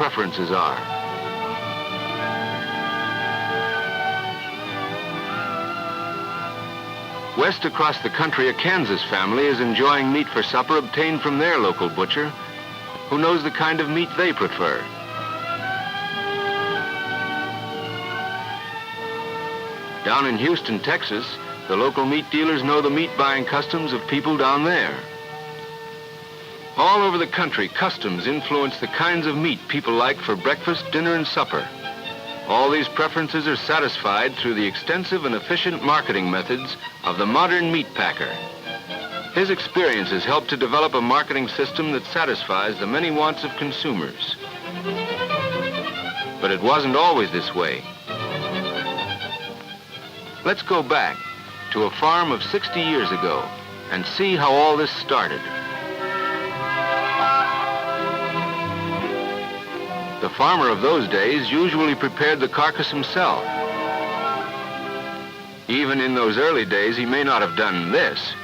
preferences are. West across the country, a Kansas family is enjoying meat for supper obtained from their local butcher, who knows the kind of meat they prefer. Down in Houston, Texas, the local meat dealers know the meat buying customs of people down there. All over the country, customs influence the kinds of meat people like for breakfast, dinner, and supper. All these preferences are satisfied through the extensive and efficient marketing methods of the modern meat packer. His experiences help to develop a marketing system that satisfies the many wants of consumers. But it wasn't always this way. Let's go back to a farm of 60 years ago and see how all this started. The farmer of those days usually prepared the carcass himself. Even in those early days, he may not have done this,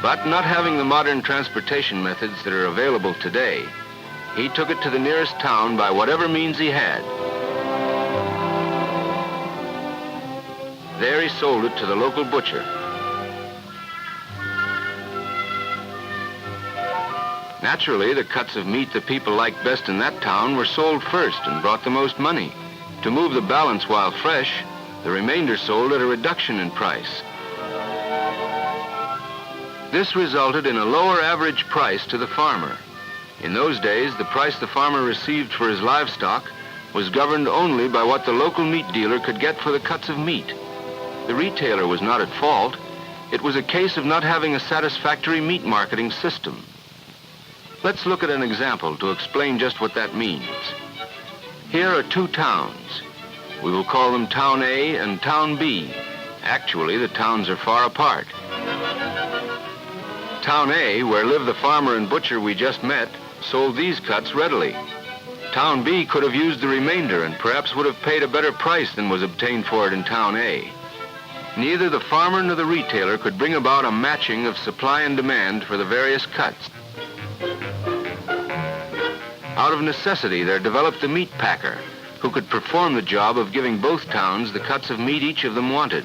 but not having the modern transportation methods that are available today, he took it to the nearest town by whatever means he had. There he sold it to the local butcher. Naturally, the cuts of meat the people liked best in that town were sold first and brought the most money. To move the balance while fresh, the remainder sold at a reduction in price. This resulted in a lower average price to the farmer. In those days, the price the farmer received for his livestock was governed only by what the local meat dealer could get for the cuts of meat. The retailer was not at fault. It was a case of not having a satisfactory meat marketing system. Let's look at an example to explain just what that means. Here are two towns. We will call them Town A and Town B. Actually, the towns are far apart. Town A, where lived the farmer and butcher we just met, sold these cuts readily. Town B could have used the remainder and perhaps would have paid a better price than was obtained for it in Town A. Neither the farmer nor the retailer could bring about a matching of supply and demand for the various cuts. Out of necessity, there developed the meat packer, who could perform the job of giving both towns the cuts of meat each of them wanted.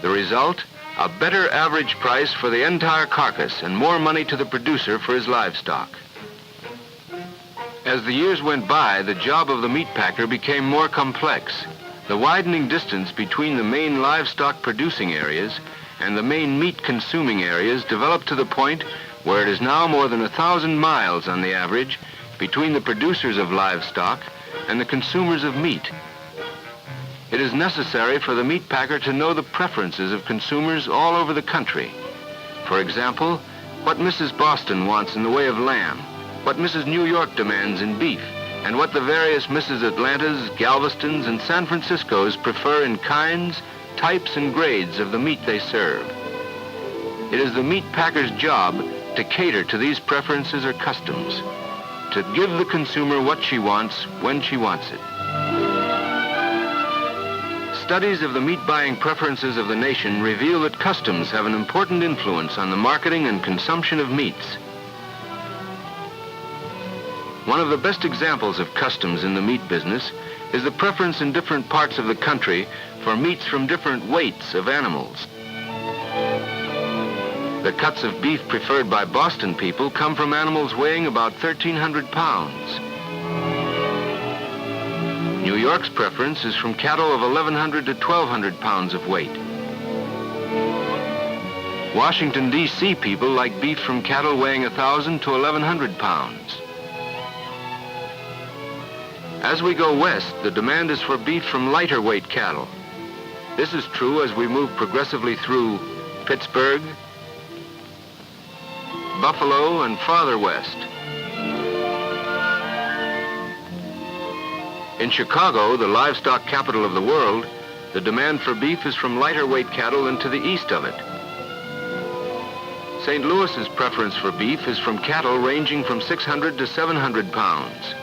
The result? A better average price for the entire carcass and more money to the producer for his livestock. As the years went by, the job of the meat packer became more complex. The widening distance between the main livestock producing areas and the main meat consuming areas developed to the point where it is now more than 1,000 miles on the average between the producers of livestock and the consumers of meat. It is necessary for the meat packer to know the preferences of consumers all over the country. For example, what Mrs. Boston wants in the way of lamb, what Mrs. New York demands in beef, and what the various Mrs. Atlantas, Galvestons, and San Franciscos prefer in kinds, types, and grades of the meat they serve. It is the meat packer's job to cater to these preferences or customs, to give the consumer what she wants when she wants it. Studies of the meat buying preferences of the nation reveal that customs have an important influence on the marketing and consumption of meats. One of the best examples of customs in the meat business is the preference in different parts of the country for meats from different weights of animals. The cuts of beef preferred by Boston people come from animals weighing about 1,300 pounds. New York's preference is from cattle of 1,100 to 1,200 pounds of weight. Washington, D.C. people like beef from cattle weighing 1,000 to 1,100 pounds. As we go west, the demand is for beef from lighter weight cattle. This is true as we move progressively through Pittsburgh, Buffalo, and farther west. In Chicago, the livestock capital of the world, the demand for beef is from lighter weight cattle and to the east of it. St. Louis's preference for beef is from cattle ranging from 600 to 700 pounds.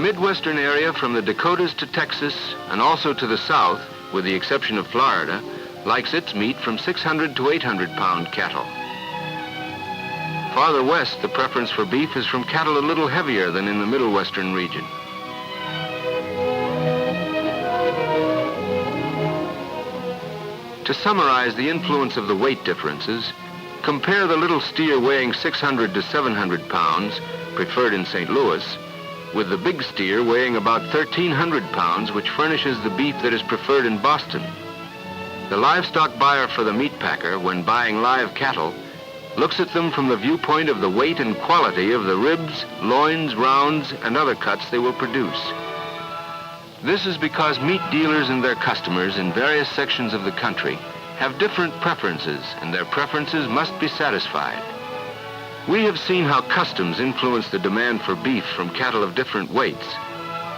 Midwestern area from the Dakotas to Texas and also to the south, with the exception of Florida, likes its meat from 600 to 800-pound cattle. Farther west, the preference for beef is from cattle a little heavier than in the Middle Western region. To summarize the influence of the weight differences, compare the little steer weighing 600 to 700 pounds, preferred in St. Louis, with the big steer weighing about 1,300 pounds, which furnishes the beef that is preferred in Boston. The livestock buyer for the meat packer, when buying live cattle, looks at them from the viewpoint of the weight and quality of the ribs, loins, rounds, and other cuts they will produce. This is because meat dealers and their customers in various sections of the country have different preferences, and their preferences must be satisfied. We have seen how customs influence the demand for beef from cattle of different weights.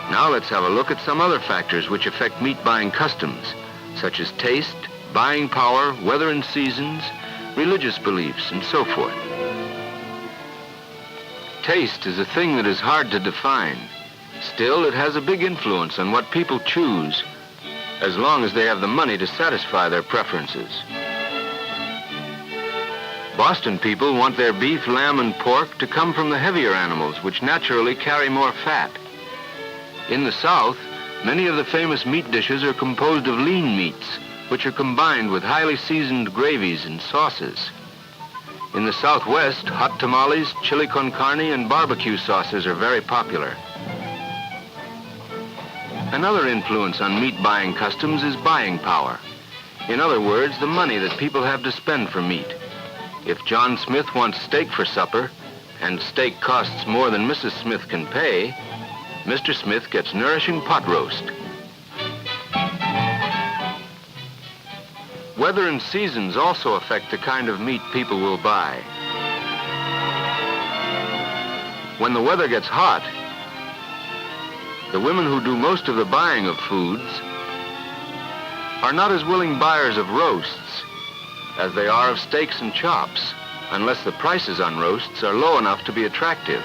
Now let's have a look at some other factors which affect meat buying customs, such as taste, buying power, weather and seasons, religious beliefs, and so forth. Taste is a thing that is hard to define. Still, it has a big influence on what people choose, as long as they have the money to satisfy their preferences. Boston people want their beef, lamb, and pork to come from the heavier animals, which naturally carry more fat. In the South, many of the famous meat dishes are composed of lean meats, which are combined with highly seasoned gravies and sauces. In the Southwest, hot tamales, chili con carne, and barbecue sauces are very popular. Another influence on meat buying customs is buying power. In other words, the money that people have to spend for meat. If John Smith wants steak for supper, and steak costs more than Mrs. Smith can pay, Mr. Smith gets nourishing pot roast. Weather and seasons also affect the kind of meat people will buy. When the weather gets hot, the women who do most of the buying of foods are not as willing buyers of roasts as they are of steaks and chops, unless the prices on roasts are low enough to be attractive.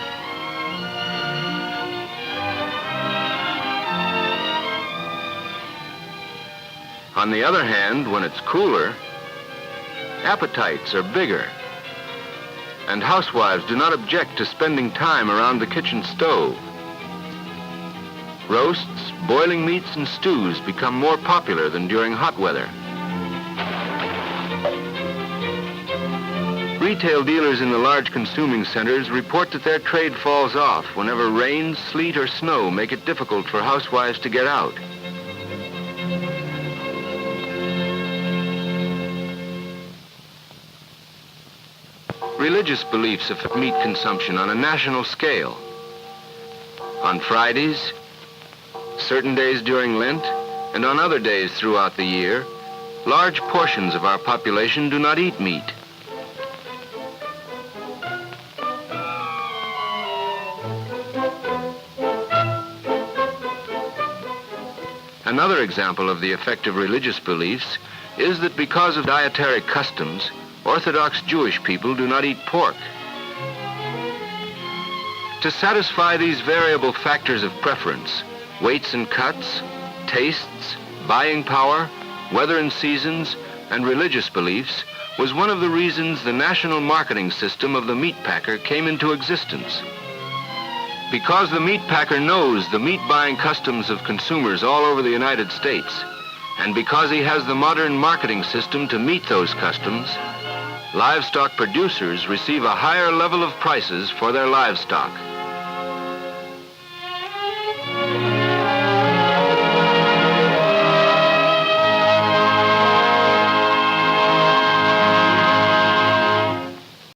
On the other hand, when it's cooler, appetites are bigger, and housewives do not object to spending time around the kitchen stove. Roasts, boiling meats, and stews become more popular than during hot weather. Retail dealers in the large consuming centers report that their trade falls off whenever rain, sleet, or snow make it difficult for housewives to get out. Religious beliefs affect meat consumption on a national scale. On Fridays, certain days during Lent, and on other days throughout the year, large portions of our population do not eat meat. Another example of the effect of religious beliefs is that because of dietary customs, Orthodox Jewish people do not eat pork. To satisfy these variable factors of preference, weights and cuts, tastes, buying power, weather and seasons, and religious beliefs was one of the reasons the national marketing system of the meat packer came into existence. Because the meat packer knows the meat buying customs of consumers all over the United States, and because he has the modern marketing system to meet those customs, livestock producers receive a higher level of prices for their livestock.